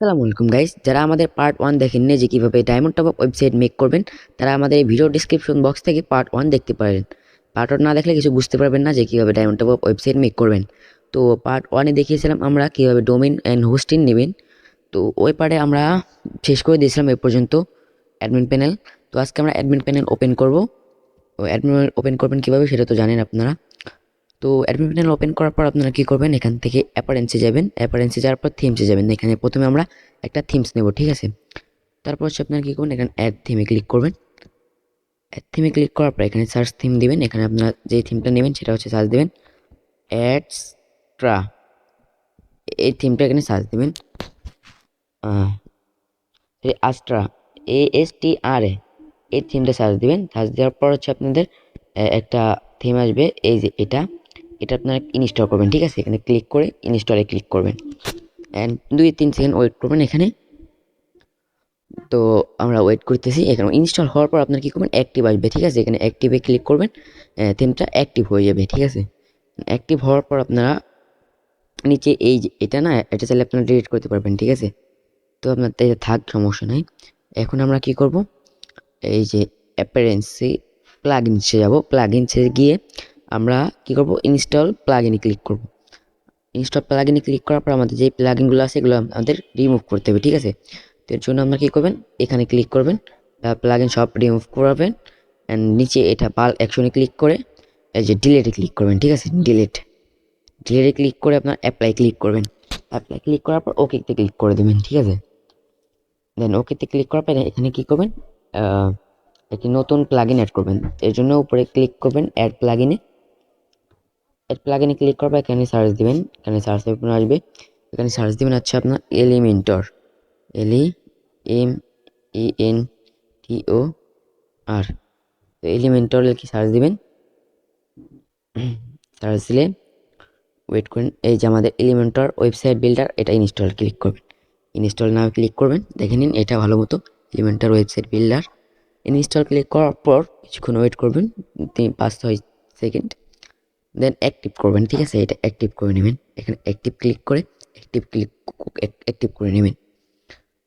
আসসালামু আলাইকুম গাইস, যারা আমাদের পার্ট 1 দেখেননি যে কিভাবে diamond top up website make করবেন, তারা আমাদের এই ভিডিও ডেসক্রিপশন বক্স থেকে পার্ট 1 দেখতে পারেন। পার্ট 1 না দেখলে কিছু বুঝতে পারবেন না যে কিভাবে diamond top up website make করবেন। তো পার্ট 1 এ দেখিয়েছিলাম আমরা কিভাবে ডোমেইন এন্ড হোস্টিং নেবেন। তো ওই পার্টে আমরা শেষ করে দিয়েছিলাম এই পর্যন্ত অ্যাডমিন প্যানেল। তো আজকে আমরা অ্যাডমিন প্যানেল ওপেন করব। ও অ্যাডমিন ওপেন করবেন কিভাবে সেটা তো জানেন আপনারা। তো অ্যাডমিন প্যানেল ওপেন করার পর আপনারা কি করবেন, এখান থেকে অ্যাপারেন্সে যাবেন। অ্যাপারেন্সে যাওয়ার পর থিমসে যাবেন। এখানে প্রথমে আমরা একটা থিমস নেব, ঠিক আছে। তারপর হচ্ছে আপনারা কি করবেন, এখানে অ্যাড থিমে ক্লিক করবেন। অ্যাড থিমে ক্লিক করার পর এখানে সার্চ থিম দিবেন। এখানে আপনারা যে থিমটা নেবেন সেটা হচ্ছে সার্চ দিবেন অ্যাডস্ট্রা। এই থিমটা এখানে সার্চ দিবেন আস্ট্রা, ASTRA। এই থিমটা সার্চ দিবেন। সার্চ দেওয়ার পর হচ্ছে আপনাদের একটা থিম আসবে, এই যে এটা এটা আপনারা ইনস্টল করবেন, ঠিক আছে। এখানে ক্লিক করে ইনস্টলে ক্লিক করবেন অ্যান্ড 2-3 সেকেন্ড ওয়েট করবেন এখানে। তো আমরা ওয়েট করতেছি। এখানে ইনস্টল হওয়ার পর আপনার কি করবেন, অ্যাক্টিভ আসবে, ঠিক আছে। এখানে অ্যাক্টিভে ক্লিক করবেন, থিমটা অ্যাক্টিভ হয়ে যাবে, ঠিক আছে। অ্যাক্টিভ হওয়ার পর আপনারা নিচে এই যে এটা না, এটা চাইলে আপনারা ডিলিট করতে পারবেন, ঠিক আছে। তো আপনার তাই থাক, সমস্যা নাই। এখন আমরা কি করব, এই যে অ্যাপারেন্সে প্লাগইনসে যাব। প্লাগইনসে গিয়ে আমরা কি করব, ইনস্টল প্লাগইনে ক্লিক করব। ইনস্টল প্লাগইনে ক্লিক করার পর আমাদের যে প্লাগইনগুলো আছে এগুলো আমাদের রিমুভ করতে হবে, ঠিক আছে। তো এর জন্য আপনারা কী করবেন, এখানে ক্লিক করবেন, প্লাগইন সব রিমুভ করবেন অ্যান্ড নিচে এটা পাল অ্যাকশনে ক্লিক করে এই যে ডিলেটে ক্লিক করবেন, ঠিক আছে। ডিলেটে ক্লিক করে আপনার অ্যাপ্লাই ক্লিক করবেন। অ্যাপ্লাই ক্লিক করার পর ওকেতে ক্লিক করে দেবেন, ঠিক আছে। দেন ওকেতে ক্লিক করার পর এখানে কী করবেন, একটি নতুন প্লাগইন অ্যাড করবেন। এর জন্য উপরে ক্লিক করবেন অ্যাড প্লাগইনে। অ্যাড প্লাগইনে ক্লিক করার পর এখানে সার্চ দিবেন। এখানে সার্চ অপশন আসবে, এখানে সার্চ দিবেন হচ্ছে আপনার এলিমেন্টর, ELEMENTOR। তো এলিমেন্টর কি সার্চ দিবেন। সার্চ দিলে ওয়েট করেন, এই যে আমাদের এলিমেন্টর ওয়েবসাইট বিল্ডার, এটা ইনস্টল ক্লিক করবেন। ইনস্টল নাও ক্লিক করবেন, দেখে নিন এটা ভালো মতো Elementor website builder. Install click করার পর কিছুক্ষণ ওয়েট করবেন, 5-6 সেকেন্ড। দেন অ্যাক্টিভ করবেন, ঠিক আছে। এটা অ্যাক্টিভ করে নেবেন। এখানে অ্যাক্টিভ ক্লিক করে অ্যাক্টিভ করে নেবেন।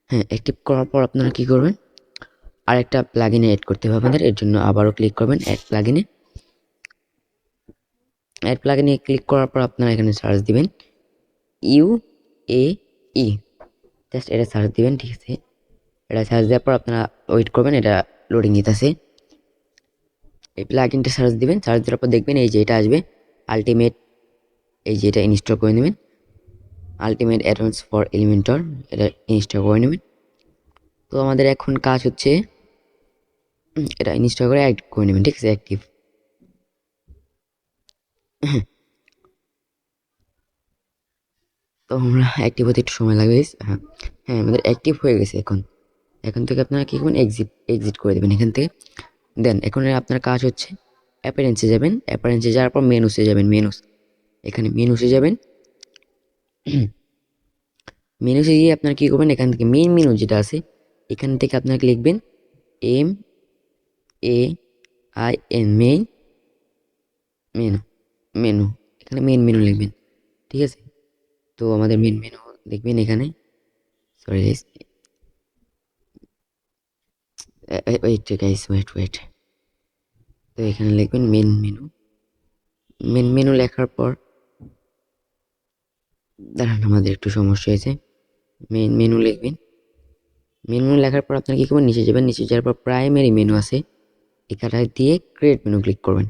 হ্যাঁ, অ্যাক্টিভ করার পর আপনারা কী করবেন, আরেকটা প্লাগইনে অ্যাড করতে হবে আপনাদের। এর জন্য আবারও ক্লিক করবেন অ্যাড প্লাগইনে। অ্যাড প্লাগইনে ক্লিক করার পর আপনারা এখানে সার্চ দিবেন UAE, জাস্ট এটা সার্চ দিবেন, ঠিক আছে। এটা সার্চ দেওয়ার পর আপনারা ওয়েট করবেন, এটা লোডিং নিতেছে। এই প্লাগইনটা সার্চ দিবেন। সার্চ দেওয়ার পর দেখবেন এই যে এটা আসবে আলটিমেট, এই যে এটা ইনস্টল করে নেবেন। আলটিমেট অ্যাডভান্স ফর এলিমেন্টর, এটা ইনস্টল করে নেবেন। তো আমাদের এখন কাজ হচ্ছে এটা ইনস্টল করে অ্যাক্টিভ করে নেবেন, ঠিক আছে। অ্যাক্টিভ তো আমরা অ্যাক্টিভ হতে একটু সময় লাগবে। হ্যাঁ হ্যাঁ, আমাদের অ্যাক্টিভ হয়ে গেছে। এখন থেকে আপনারা কী করবেন, এক্সিট করে দেবেন এখান থেকে। দেন এখন আপনার কাজ হচ্ছে অ্যাপারেন্সে যাবেন। অ্যাপারেন্সে যাওয়ার পর মেনুসে যাবেন। এখানে মেনুসে যাবেন। মেনুসে গিয়ে আপনারা কী করবেন, এখান থেকে মেন মেনু যেটা আছে এখান থেকে আপনাকে লিখবেন MEAIN, মেইন মেনু। এখানে মেন মেনু লিখবেন, ঠিক আছে। তো আমাদের মেন মেনু দেখবেন এখানে, সরি গাইস, ওয়েট। তো এখানে লিখবেন মেন মেনু লেখার পর দাঁড়ান, আমাদের একটু সমস্যা হয়েছে। মেন মেনু লিখবেন। মেন মেনু লেখার পর আপনার কী করবেন, নিচে যাবেন। নিচে যাওয়ার পর প্রাইমারি মেনু আছে, এখানে দিয়ে ক্রিয়েট মেনু ক্লিক করবেন।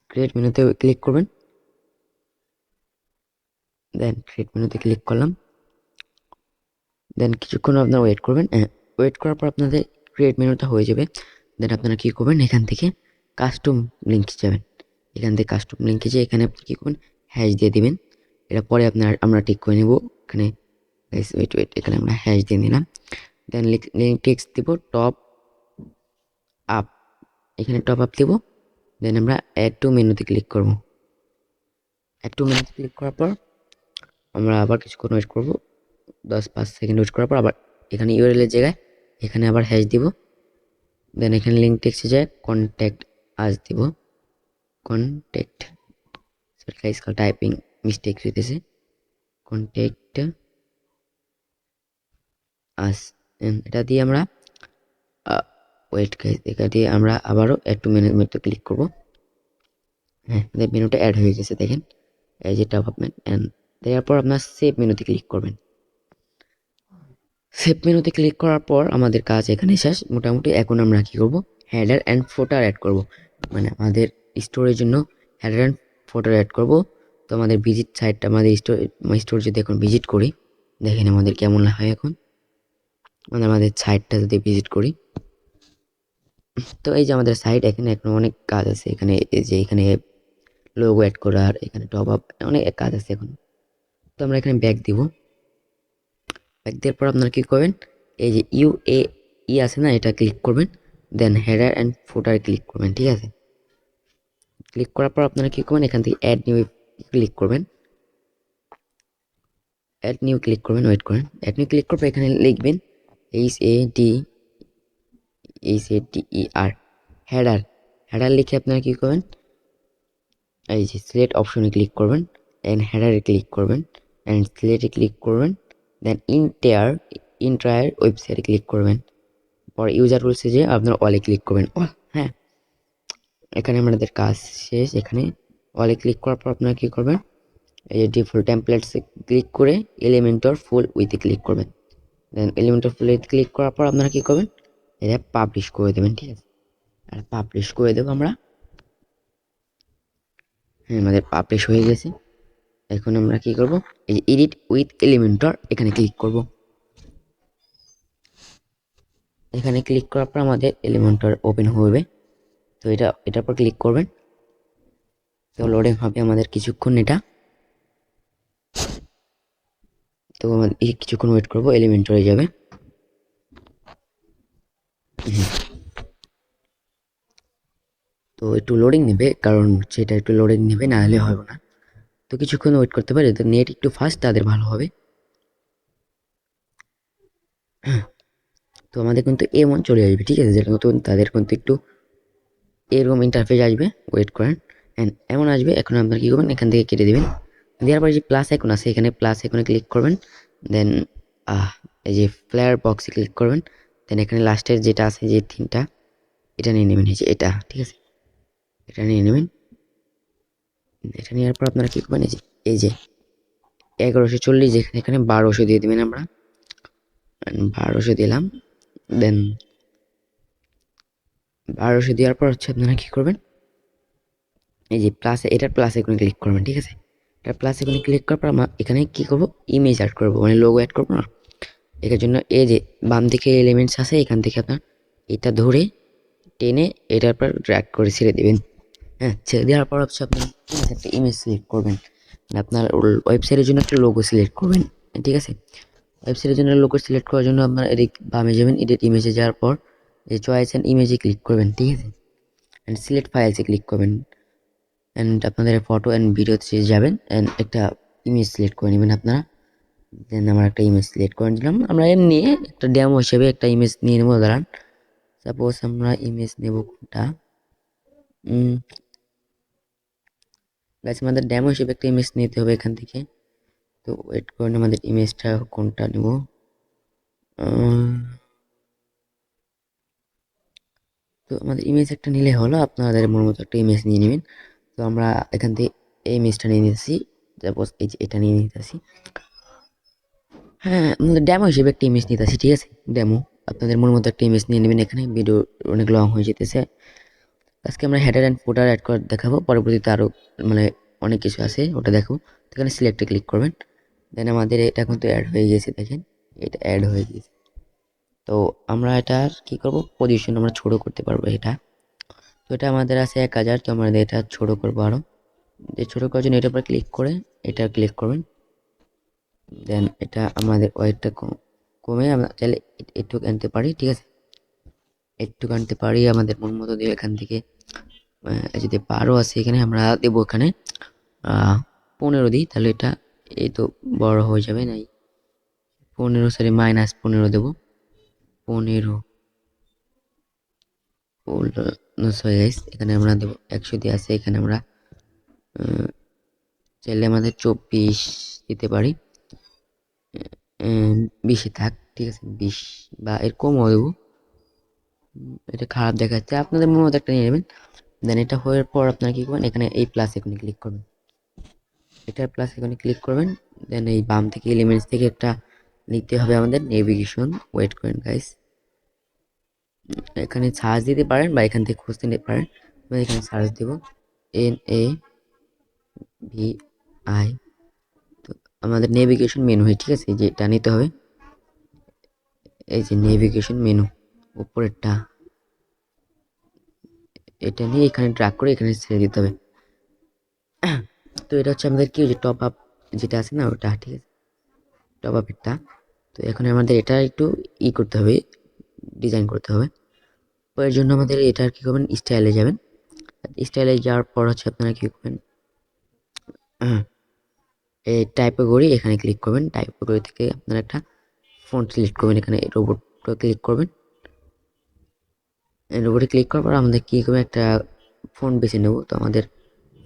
ক্রিয়েট মেনুতে ক্লিক করবেন। দেন ক্রিয়েট মেনুতে ক্লিক করলাম। দেন কিছুক্ষণ আপনারা ওয়েট করবেন। ওয়েট করার পর আপনাদের ক্রিয়েট মেনুটা হয়ে যাবে। দেন আপনারা কী করবেন, এখান থেকে কাস্টম লিঙ্কে যাবেন। এখান থেকে কাস্টম লিঙ্কে যেয়ে এখানে আপনি কী করবেন, হ্যাশ দিয়ে দিবেন। এটা পরে আমরা ঠিক করে নেব। এখানে ওয়েট, এখানে আমরা হ্যাশ দিয়ে নিলাম। দেন লিঙ্ক টেক্সট দিব টপ আপ, এখানে টপ আপ দেবো। দেন আমরা অ্যাড টু মেনুতে ক্লিক করব। অ্যাড টু মেনুতে ক্লিক করার পর আমরা আবার কিছুক্ষণ ওয়েট করব, 10-5 সেকেন্ড ওয়েট করার পর আবার এখানে ইউআরএল এর জায়গায় এখানে আবার হ্যাশ দিব। দেন এখানে লিঙ্ক টেক্সটে যায় কন্ট্যাক্ট আজ দিব। Contact, sorry guys, typing mistake হইতেছে। কন্ট্যাক্ট আস এটা দিয়ে আমরা ওয়েট গাইস, এটা দিয়ে আমরা আবারও অ্যাড টু মেনুতে ক্লিক করব। হ্যাঁ, মেনুটা অ্যাড হয়ে গেছে দেখেন, এই যে ডেভেলপমেন্ট অ্যান্ড দেওয়ার পর আপনার সেভ মেনুতে ক্লিক করবেন। সেভ মেনুতে ক্লিক করার পর আমাদের কাজ এখানে শেষ মোটামুটি। এখন আমরা কি করব, হেডার অ্যান্ড ফোটার অ্যাড করব, মানে আমাদের স্টোরের জন্য হেডার অ্যান্ড ফোটার অ্যাড করব। তো আমাদের ভিজিট সাইটটা, আমাদের স্টোর যদি এখন ভিজিট করি, দেখেন আমাদের কেমন হয়। এখন আমাদের সাইটটা যদি ভিজিট করি, তো এই যে আমাদের সাইট, এখানে এখন অনেক কাজ আছে। এখানে এই যে এখানে লোগো অ্যাড করার, এখানে টপ আপ, অনেক কাজ আছে এখন। তো আমরা এখানে ব্যাক দিব। ব্যাক দেওয়ার পর আপনারা কি করবেন, এই যে UAE আছে না, এটা ক্লিক করবেন। দেন হেডার অ্যান্ড ফুটার ক্লিক করবেন, ঠিক আছে। ক্লিক করার পর আপনারা কি করবেন, এখান থেকে অ্যাড নিউ ক্লিক করবেন। অ্যাড নিউ ক্লিক করবেন, ওয়েট করেন। অ্যাড নিউ ক্লিক করবে, এখানে লিখবেন HADER হেডার। হেডার লিখে আপনারা কি করবেন, এই যে সিলেক্ট অপশনে ক্লিক করবেন, অ্যান্ড হেডারে ক্লিক করবেন, অ্যান্ড সিলেক্টে ক্লিক করবেন। দেন ইন্টায়ার ওয়েবসাইটে ক্লিক করবেন। পরে ইউজার রুলসে যে আপনার অলে ক্লিক করবেন, অল। হ্যাঁ, এখানে আমাদের কাজ শেষ। এখানে অলে ক্লিক করার পর আপনারা কী করবেন, এই যে ডিফল্ট টেমপ্লেটসে ক্লিক করে এলিমেন্টর ফুল উইথে ক্লিক করবেন। দেন এলিমেন্টর ফুল উইথ ক্লিক করার পর আপনারা কী করবেন, এটা পাবলিশ করে দেবেন, ঠিক আছে। আর পাবলিশ করে দেবো আমরা। হ্যাঁ, আমাদের পাবলিশ হয়ে গেছে। এখন আমরা কি করব, এই যে এডিট উইথ এলিমেন্টর, এখানে ক্লিক করব। এখানে ক্লিক করার পর আমাদের এলিমেন্টর ওপেন হবে। তো এটার পর ক্লিক করবেন। তো লোডিং হবে আমাদের কিছুক্ষণ এটা। তো আমাদের কিছুক্ষণ ওয়েট করবো, এলিমেন্ট হয়ে যাবে। তো একটু লোডিং নেবে, কারণ সেটা একটু লোডিং নেবে, না হলে হবে না। তো কিছুক্ষণ ওয়েট করতে পারে। তো নেট একটু ফাস্ট তাদের ভালো হবে। তো আমাদের কিন্তু এমন চলে আসবে, ঠিক আছে। যেটা নতুন তাদের কিন্তু একটু এরকম ইন্টারফেস আসবে, ওয়েট করেন। অ্যান্ড এমন আসবে। এখন আপনারা কী করবেন, এখান থেকে কেটে দেবেন। দেওয়ার পরে যে প্লাস আইকন আছে, এখানে প্লাস আইকনে ক্লিক করবেন। দেন এই যে ফ্লেয়ার বক্সে ক্লিক করবেন। দেন এখানে লাস্টের যেটা আছে, যে থিমটা, এটা নিয়ে নেবেন, এই যে এটা, ঠিক আছে। এটা নিয়ে নেবেন। এটা নেওয়ার পর আপনারা কী করবেন, এই যে 1140, যেখানে এখানে 1200 দিয়ে দেবেন। আমরা 1200 দিলাম। দেন 1200 দেওয়ার পর হচ্ছে আপনারা কী করবেন, এই যে এটার প্লাস আইকনে ক্লিক করবেন, ঠিক আছে। এটার প্লাস আইকনে ক্লিক করার পর আমরা এখানে কী করবো, ইমেজ অ্যাড করবো, মানে লোগো অ্যাড করবো না। এটার জন্য এই যে বাম দিকে এলিমেন্টস আছে, এখান থেকে আপনার এটা ধরে টেনে এটার পর ড্র্যাগ করে ছেড়ে দেবেন। হ্যাঁ, ছেড়ে দেওয়ার পর হচ্ছে আপনি একটা ইমেজ সিলেক্ট করবেন, মানে আপনার ওয়েবসাইটের জন্য একটা লোগো সিলেক্ট করবেন, ঠিক আছে। ওয়েবসাইটের জন্য লোগো সিলেক্ট করার জন্য আপনার এদিক বামে যাবেন, এডিট ইমেজে যাওয়ার পর এই চয়েস অ্যান্ড ইমেজে ক্লিক করবেন, ঠিক আছে। অ্যান্ড সিলেক্ট ফাইলসে ক্লিক করবেন। অ্যান্ড আপনাদের ফটো অ্যান্ড ভিডিওতে যাবেন, অ্যান্ড একটা ইমেজ সিলেক্ট করে নেবেন আপনারা। দেন আমরা একটা ইমেজ সিলেক্ট করে নিলাম। আমরা এমনি একটা ডেমো হিসেবে একটা ইমেজ নিয়ে নেবো। দাঁড়ান, সাপোজ আমরা ইমেজ নেব কোনটা, গাছ আমাদের ডেমো হিসেবে একটা ইমেজ নিতে হবে এখান থেকে। তো ওয়েট করুন, আমাদের ইমেজটা কোনটা নেব। তো আমাদের ইমেজ একটা নিলে হলো, আপনাদের মন মতো একটা ইমেজ নিয়ে নেবেন। তো আমরা এখান থেকে এই ইমেজটা নিয়ে নিতেছি, সাপোজ এই যে এটা নিয়ে নিতেছি। হ্যাঁ, আমাদের ডেমো হিসেবে একটা ইমেজ নিতেছি, ঠিক আছে। ডেমো, আপনাদের মন মতো একটা ইমেজ নিয়ে নেবেন। এখানে ভিডিও অনেক লং হয়ে যেতেছে। আজকে আমরা হেডার অ্যান্ড ফুটার অ্যাড করে দেখাবো, পরবর্তীতে আরও মানে অনেক কিছু আছে, ওটা দেখাবো। এখানে সিলেক্টে ক্লিক করবেন। দেন আমাদের এটা কিন্তু অ্যাড হয়ে গেছে, দেখেন এটা অ্যাড হয়ে গেছে। তো আমরা এটার কি করব, পজিশন আমরা ছোট করতে পারবো এটা। তো এটা আমাদের আছে 1000, তো আমরা এটা ছোট করবো আরও। যে ছোট করার জন্য এটার উপর ক্লিক করে এটা ক্লিক করবেন। দেন এটা আমাদের ওয়েটটা কমে আমরা চাইলে একটু আনতে পারি, ঠিক আছে। একটু আনতে পারি আমাদের মন মতো দিয়ে। এখান থেকে যদি 12 আছে, এখানে আমরা দেবো এখানে 15 দিই, তাহলে এটা এই তো বড় হয়ে যাবে। নাই 15, সরি -15 দেবো। 15 সরি গাইস, এখানে আমরা দেবো 100 দিয়ে আছে। এখানে আমরা চাইলে আমাদের 24 দিতে পারি, 20 থাক। ঠিক আছে, 20 বা এর কমও দেবো। এটা খারাপ দেখাচ্ছে, আপনাদের মনে মতো একটা নিয়ে নেবেন। দেন এটা হওয়ার পর আপনারা কি করবেন, এখানে এই প্লাস আইকনে ক্লিক করবেন। এটা প্লাস আইকনে ক্লিক করবেন। দেন এই বাম থেকে এলিমেন্টস থেকে একটা নিতে হবে আমাদের নেভিগেশন। ওয়েট করেন গাইস, এখানে সার্চ দিতে পারেন বা এখান থেকে খুঁজতে নিতে পারেন। আমি এখানে সার্চ দেব NAVI। তো আমাদের নেভিগেশন মেনু হয়, ঠিক আছে, যে এটা নিতে হবে। এই যে নেভিগেশন মেনু উপরেরটা, এটা নিয়ে এখানে ড্র্যাগ করে এখানে ছেড়ে দিতে হবে। তো এটা হচ্ছে আমাদের কি, যে টপ আপ যেটা আছে না ওটা, ঠিক আছে, টপ আপেরটা। তো এখন আমাদের এটা একটু করতে হবে, ডিজাইন করতে হবে। তো এর জন্য আমাদের এটা কি করবেন, স্টাইলে যাবেন। স্টাইলে যাওয়ার পর হচ্ছে আপনারা কি করবেন, এই টাইপোগ্রাফি এখানে ক্লিক করবেন। টাইপোগ্রাফি থেকে আপনারা একটা ফন্ট সিলেক্ট করবেন, এখানে রোবটটা ক্লিক করবেন। রোবটে ক্লিক করার পর আমাদের কি করবে, একটা ফন্ট বেছে নেব। তো আমাদের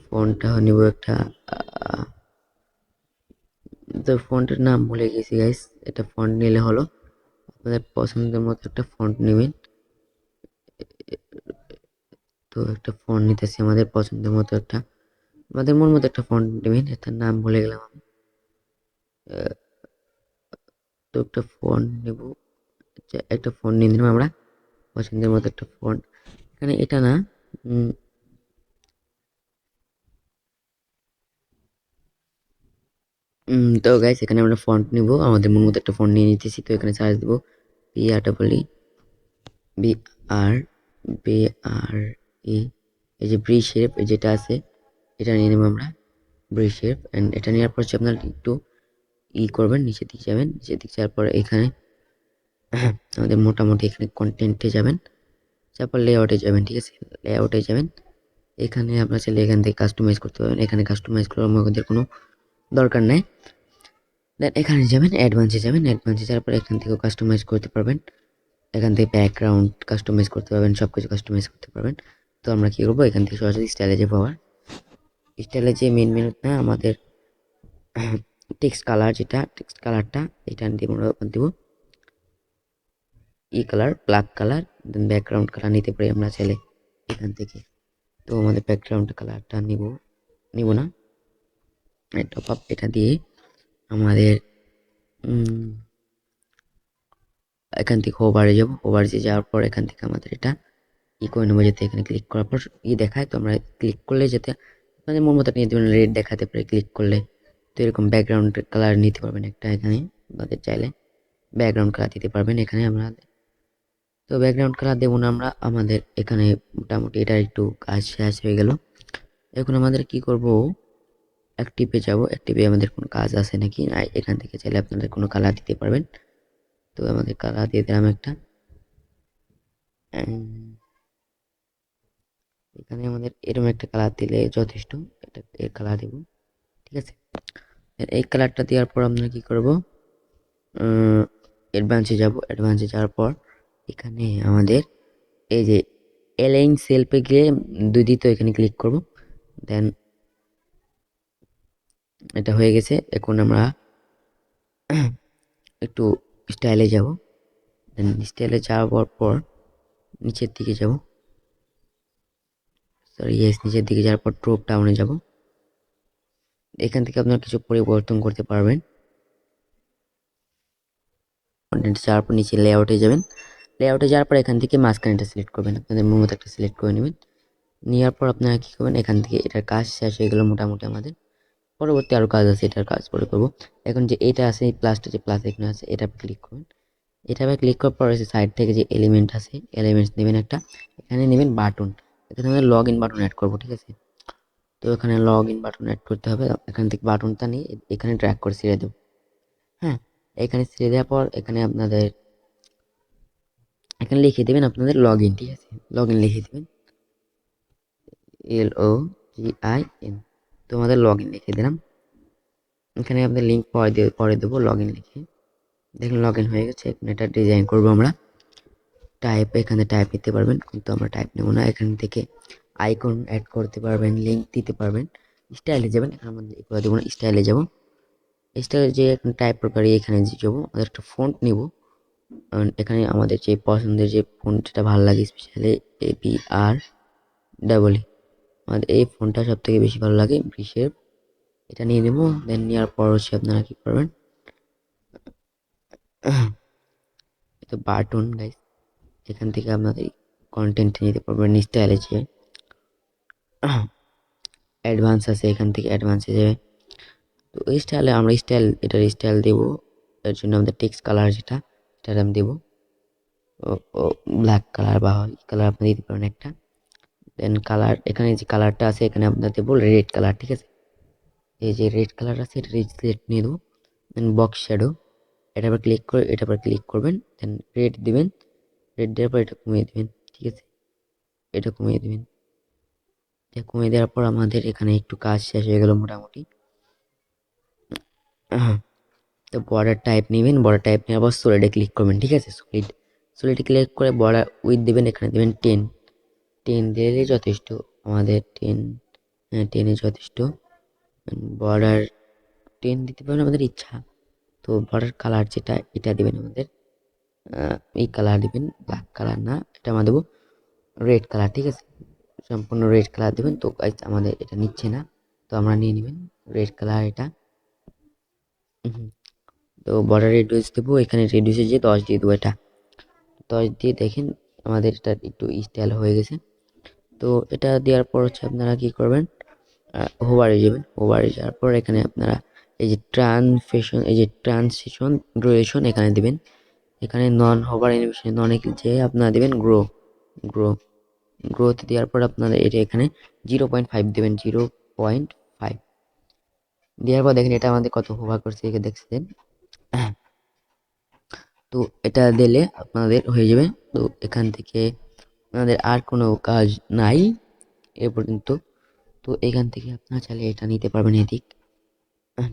ফন্টটা নেব একটা, তো ফন্টের নাম ভুলে গেছি গাইস। এটা ফন্ট নিলে হলো, আপনাদের পছন্দের মতো একটা ফন্ট নেবেন। তো একটা ফন্ট নিতেছি আমাদের পছন্দের মতো একটা, আমাদের মন মতো একটা ফন্ট নেবেন। এটার নাম ভুলে গেলাম আমি। তো একটা ফন্ট নেব, একটা ফন্ট নিয়ে নিলাম আমরা পছন্দের মতো একটা ফন্ট। এখানে এটা না, তো গাইস এখানে আমরা ফন্ট নিব, আমাদের মন মতো একটা ফন্ট নিয়ে নিতেছি। তো এখানে সার্চ দেবো BREE, এই যে ব্রি শেপ যেটা আছে এটা নিয়ে নেব আমরা, ব্রি শেপ। অ্যান্ড এটা নেওয়ার পর হচ্ছে আপনার একটু করবেন, নিচের দিকে যাবেন। নিচের দিকে যাওয়ার পর এখানে আমাদের মোটামুটি এখানে কন্টেন্টে যাবেন, তারপর লেআউটে যাবেন, ঠিক আছে, লেআউটে যাবেন। এখানে আপনার চাইলে এখান থেকে কাস্টমাইজ করতে পারবেন, এখানে কাস্টমাইজ করার আমাদের কোনো দরকার নেই। দেন এখানে যাবেন, অ্যাডভান্সে যাবেন। অ্যাডভান্সে যাওয়ার পর এখান থেকেও কাস্টমাইজ করতে পারবেন, এখান থেকে ব্যাকগ্রাউন্ড কাস্টমাইজ করতে পারবেন, সব কিছু কাস্টমাইজ করতে পারবেন। তো আমরা কী করবো, এখান থেকে সরাসরি স্টাইলে যাবো। আবার স্টাইলে যে মেন মেনু না আমাদের টেক্সট কালার, যেটা টেক্সট কালারটা এটা দিব কালার, ব্ল্যাক কালার। দেন ব্যাকগ্রাউন্ড কালার নিতে পারি আমরা চাইলে এখান থেকে। তো আমাদের ব্যাকগ্রাউন্ড কালারটা নিব না, টপ আপ এটা দিয়ে আমাদের এখান থেকে ওভারে যাবো। ওভারে যাওয়ার পর এখান থেকে আমাদের এটা করে নেবো, যাতে এখানে ক্লিক করার পর দেখায়। তো আমরা ক্লিক করলে যাতে আপনাদের মন মতো নিয়ে দেবেন, রেড দেখাতে পারে ক্লিক করলে। তো এরকম ব্যাকগ্রাউন্ড কালার নিতে পারবেন একটা, এখানে আপনাদের চাইলে ব্যাকগ্রাউন্ড কালার দিতে পারবেন এখানে আমরা। তো ব্যাকগ্রাউন্ড কালার দেবো না আমরা, আমাদের এখানে মোটামুটি এটা একটু কাজ শেষ হয়ে গেল। এখন আমাদের কি করব, অ্যাক্টিভে যাব। অ্যাক্টিভে আমাদের কোনো কাজ আছে নাকি, এখান থেকে চাইলে আপনাদের কোনো কালার দিতে পারবেন। তো আমাদের কালার দিয়ে দিলাম একটা, এখানে আমাদের এরকম একটা কালার দিলে যথেষ্ট, এটা এর কালার দেব, ঠিক আছে। এই কালারটা দেওয়ার পর আমরা কি করব, অ্যাডভান্সে যাব। অ্যাডভান্সে যাওয়ার পর এখানে আমাদের এই যে অ্যালাইন সেলফে গিয়ে দ্বিতীয় এখানে ক্লিক করব। দেন এটা হয়ে গেছে। এখন আমরা একটু স্টাইলে যাব। দেন স্টাইলে যাওয়ার পর নিচের দিকে যাব, সরি ইয়েস, নিচের দিকে যাওয়ার পর ড্রপ ডাউনে যাব। এখান থেকে আপনারা কিছু পরিবর্তন করতে পারবেন। কন্টেন্ট যাওয়ার পর নিচে লেআউটে যাবেন। লেআউটে যাওয়ার পর এখান থেকে মাঝখানেটা সিলেক্ট করবেন, আপনাদের মন মতো একটা সিলেক্ট করে নেবেন। নেওয়ার পর আপনারা কী করবেন, এখান থেকে এটার কাজ শেষ হয়ে গেল মোটামুটি। আমাদের পরবর্তী আরও কাজ আছে, এটার কাজ পরে করবো। এখন যে এটা আছে, এই প্লাসটা যে প্লাস এখানে আছে, এটা ক্লিক করবেন। এটা ক্লিক করার পর সাইড থেকে যে এলিমেন্ট আছে, এলিমেন্টস নেবেন একটা, এখানে নেবেন বাটন। এখানে আমাদের লগ ইন বাটন অ্যাড করবো, ঠিক আছে। তো এখানে লগ ইন বাটন অ্যাড করতে হবে। এখান থেকে বাটনটা নিয়ে এখানে ড্র্যাগ করে ছেড়ে দেবো। হ্যাঁ, এখানে ছেড়ে দেওয়ার পর এখানে আপনাদের এখানে লিখে দেবেন আপনাদের লগ ইন, ঠিক আছে, লগ ইন লিখে দেবেন, LOGIN। তো আমাদের লগ ইন লিখে দিলাম। এখানে আপনাদের লিঙ্ক পরে দেবো লগ ইন লিখে। দেখুন লগ ইন হয়ে গেছে। এখন এটা ডিজাইন করবো আমরা। টাইপ, এখানে টাইপ নিতে পারবেন, কিন্তু আমরা টাইপ নেব না। এখান থেকে আইকন অ্যাড করতে পারবেন, লিঙ্ক দিতে পারবেন। স্টাইলে যাবেন, এখানে আমাদের এগুলো দেবো না, স্টাইলে যাবো। স্টাইলে যে এখন টাইপ প্রকারে এখানে যাবো, আমাদের একটা ফন্ট নিব। এখানে আমাদের যে পছন্দের যে ফোনটা ভালো লাগে স্পেশালি APR ডাবল আমাদের এই ফোনটা সব থেকে বেশি ভালো লাগে বিশের। এটা নিয়ে নেবো। দেন নেওয়ার পর হচ্ছে আপনারা কি করবেন, তো বাটন গাইস, এখান থেকে আপনাদের কন্টেন্ট নিতে পারবেন। স্টাইলে যে অ্যাডভান্স আছে, এখান থেকে অ্যাডভান্সে যাবে। তো এই স্টাইলে আমরা এটার স্টাইল দেবো। এর জন্য আমাদের টেক্সট কালার যেটা সেটা আমি দেবো ব্ল্যাক কালার বা কালার আপনি দিতে পারেন একটা। দেন কালার, এখানে যে কালারটা আছে এখানে আপনার দেবো রেড কালার, ঠিক আছে। এই যে রেড কালার আছে এটা সিলেক্ট নিয়ে দেবো। দেন বক্স শ্যাডো, এটা আবার ক্লিক করে এটা আবার ক্লিক করবেন। দেন রেড দিবেন, রেড দেওয়ার পর এটা কমিয়ে দিবেন, ঠিক আছে। এটা কমিয়ে দিবেন, এটা কমিয়ে দেওয়ার পর আমাদের এখানে একটু কাজ শেষ হয়ে গেল মোটামুটি। তো বর্ডার টাইপ নেবেন, বর্ডার টাইপ নেওয়ার পর সলিডে ক্লিক করবেন, ঠিক আছে। সলিডে ক্লিক করে বর্ডার উইথ দেবেন, এখানে দেবেন 10 দিলেই যথেষ্ট আমাদের 10। হ্যাঁ 10-ই যথেষ্ট। বর্ডার 10 দিতে পারেন আমাদের ইচ্ছা। তো বর্ডার কালার যেটা এটা দিবেন আমাদের এই কালার দিবেন, ব্ল্যাক কালার না, এটা আমরা দেবো রেড কালার, ঠিক আছে। সম্পূর্ণ রেড কালার দেবেন। তো গাইস আমাদের এটা নিচ্ছে না, তো আমরা নিয়ে নেবেন রেড কালার এটা। তো বর্ডার রেডিউস দেবো, এখানে রেডিউসে যে 10 দিয়ে দেবো, এটা 10 দিয়ে দেখেন আমাদের এটা একটু স্টাইল হয়ে গেছে। তো এটা দেওয়ার পর হচ্ছে আপনারা কি করবেন, হোভারে যাবেন। হোভারে যাওয়ার পর এখানে আপনারা এই যে ট্রানজিশন ডুরেশন এখানে দিবেন। এখানে নন হোভার অ্যানিমেশন নন যে আপনারা দেবেন গ্রো গ্রোথ দেওয়ার পর আপনারা এটা এখানে 0.5 দেবেন। 0.5 দেওয়ার পর দেখেন এটা আমাদের কত হোভার করছে, এখানে দেখছেন। তো এটা দিলে আপনাদের হয়ে যাবে। তো এখান থেকে আপনাদের আর কোনো কাজ নাই এ পর্যন্ত। তো এখান থেকে আপনারা চাইলে এটা নিতে পারবেন এদিক,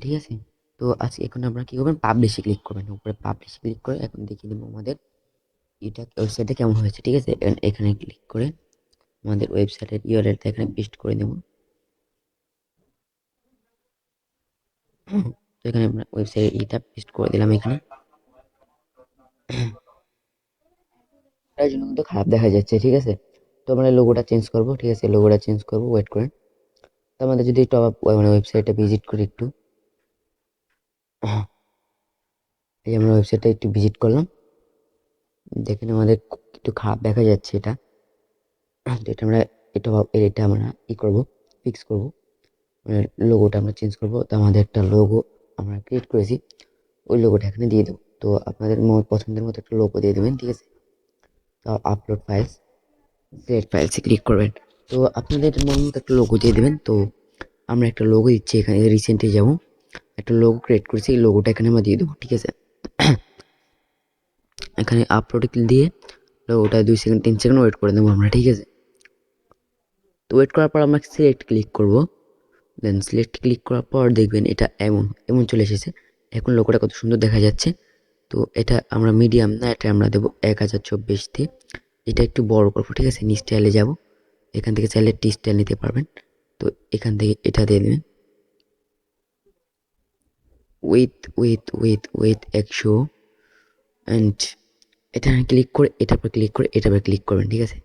ঠিক আছে। তো আজকে এখন আপনারা কি করবেন, পাবলিশে ক্লিক করবেন। উপরে পাবলিশে ক্লিক করে এখন দেখিয়ে দেবো আমাদের এটা ওয়েবসাইটে কেমন হয়েছে, ঠিক আছে। এখানে ক্লিক করে আমাদের ওয়েবসাইটের ইউআরএলটা এখানে পেস্ট করে দেবো। তো এখানে আমরা ওয়েবসাইটের এটা পেস্ট করে দিলাম এখানে। তার জন্য কিন্তু খারাপ দেখা যাচ্ছে, ঠিক আছে। তো আমরা লোগোটা চেঞ্জ করবো, ঠিক আছে। লোগোটা চেঞ্জ করবো, ওয়েট করেন। তো আমাদের যদি টপ মানে ওয়েবসাইটটা ভিজিট করি একটু, এই আমরা ওয়েবসাইটটা একটু ভিজিট করলাম, দেখেন আমাদের একটু খারাপ দেখা যাচ্ছে এটা। তো এটা আমরা এটা আমরা করবো, ফিক্স করবো। মানে লোগোটা আমরা চেঞ্জ করবো। তো আমাদের একটা লোগো আমরা ক্রিয়েট করেছি, ওই লোগোটা এখানে দিয়ে দেবো। তো আপনাদের পছন্দের মতো একটা লোগো দিয়ে দেবেন, ঠিক আছে। তো আপলোড ফাইলস, সিলেক্ট ফাইলসে ক্লিক করবেন। তো আপনাদের মন মতো একটা লোগো দিয়ে দেবেন। তো আমরা একটা লোগো দিচ্ছি, এখানে রিসেন্টলি যাবো, একটা লোগো ক্রিয়েট করেছি, এই লোগোটা এখানে আমরা দিয়ে দেবো, ঠিক আছে। এখানে আপলোডে ক্লিক দিয়ে লোগোটা 2 সেকেন্ড 3 সেকেন্ড ওয়েট করে দেবো আমরা, ঠিক আছে। তো ওয়েট করার পর আমরা সিলেক্ট ক্লিক করব। দেন সিলেক্ট ক্লিক করার পর দেখবেন এটা এমন এমন চলে এসেছে। এখন লোগোটা কত সুন্দর দেখা যাচ্ছে। তো এটা আমরা মিডিয়াম না, এটা আমরা দেবো 1024 দিয়ে। এটা একটু বড় করবো, ঠিক আছে। নিচ স্টাইলে যাবো, এখান থেকে চাইলে টি স্টাইল নিতে পারবেন। তো এখান থেকে এটা দিয়ে দেবেন উইথ 100 অ্যান্ড এটা ক্লিক করে এটার পর ক্লিক করে এটার পর ক্লিক করবেন, ঠিক আছে।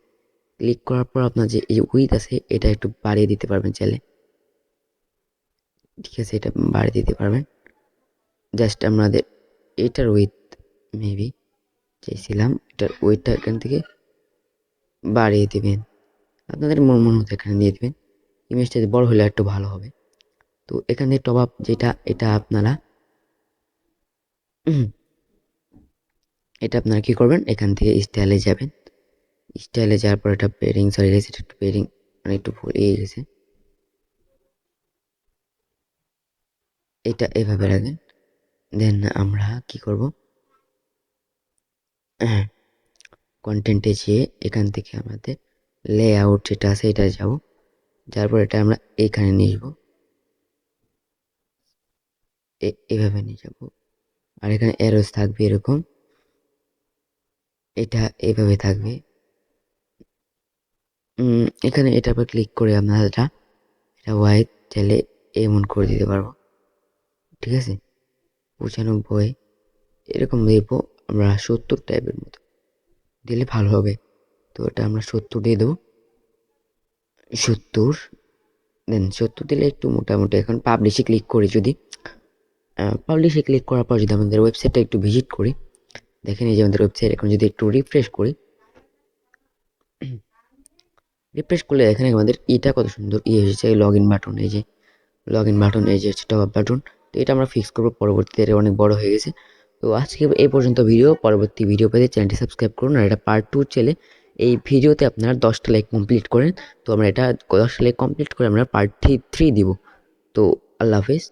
ক্লিক করার পর আপনার যে এই উইথ আছে এটা একটু বাড়িয়ে দিতে পারবেন চাইলে, ঠিক আছে। এটা বাড়িয়ে দিতে পারবেন। জাস্ট আমাদের এটার উইথ মেবি চাইছিলাম, এটার উইথটা এখান থেকে বাড়িয়ে দেবেন। আপনাদের মন মতো এখানে দিয়ে দেবেন। ইমেজটা বড় হলে একটু ভালো হবে। তো এখানে টপ আপ যেটা এটা আপনারা এটা আপনারা কি করবেন, এখান থেকে স্টাইলে যাবেন। স্টাইলে যাওয়ার পর এটা পেয়ারিং, সরি এটা একটু পেয়ারিং মানে একটু ভুল হয়ে গেছে। এটা এভাবে রাখেন। দেন আমরা কি করব, কন্টেন্টে যেয়ে এখান থেকে আমাদের লেআউট যেটা আছে এটা যাব। যার পর এটা আমরা এখানে নিয়ে যাবো, এভাবে নিয়ে যাব। আর এখানে অ্যারোস থাকবে এরকম, এটা এভাবে থাকবে। এখানে এটার উপর ক্লিক করে আমরা এটা হোয়াইট চাইলে এমন করে দিতে পারবো, ঠিক আছে। 95 এরকম দেবো আমরা 70 টাইপের মতো দিলে ভালো হবে। তো এটা আমরা 70 দিয়ে দেবো। 70 দেন 70 দিলে একটু মোটামুটি। এখন পাবলিশে ক্লিক করি, যদি পাবলিশে ক্লিক করার পর যদি আমাদের ওয়েবসাইটটা একটু ভিজিট করি, দেখেন এই যে আমাদের ওয়েবসাইট। এখন যদি একটু রিফ্রেশ করি, রিফ্রেশ করলে এখানে আমাদের এটা কত সুন্দর এসেছে, লগ ইন বাটন। এই যে লগ ইন বাটন, এই যে টপ আপ বাটন। তো এটা আমরা ফিক্স করবো পরবর্তীতে, এটা অনেক বড় হয়ে গেছে। তো আজকে এই পর্যন্ত ভিডিও। পরবর্তী ভিডিও পেতে চ্যানেলটি সাবস্ক্রাইব করুন। আর এটা পার্ট 2 চ্যানেলে এই ভিডিওতে আপনারা 10টা লাইক কমপ্লিট করেন। তো আমরা এটা 10টা লাইক কমপ্লিট করে আমরা পার্ট 3 দিব। তো আল্লাহ হাফেজ।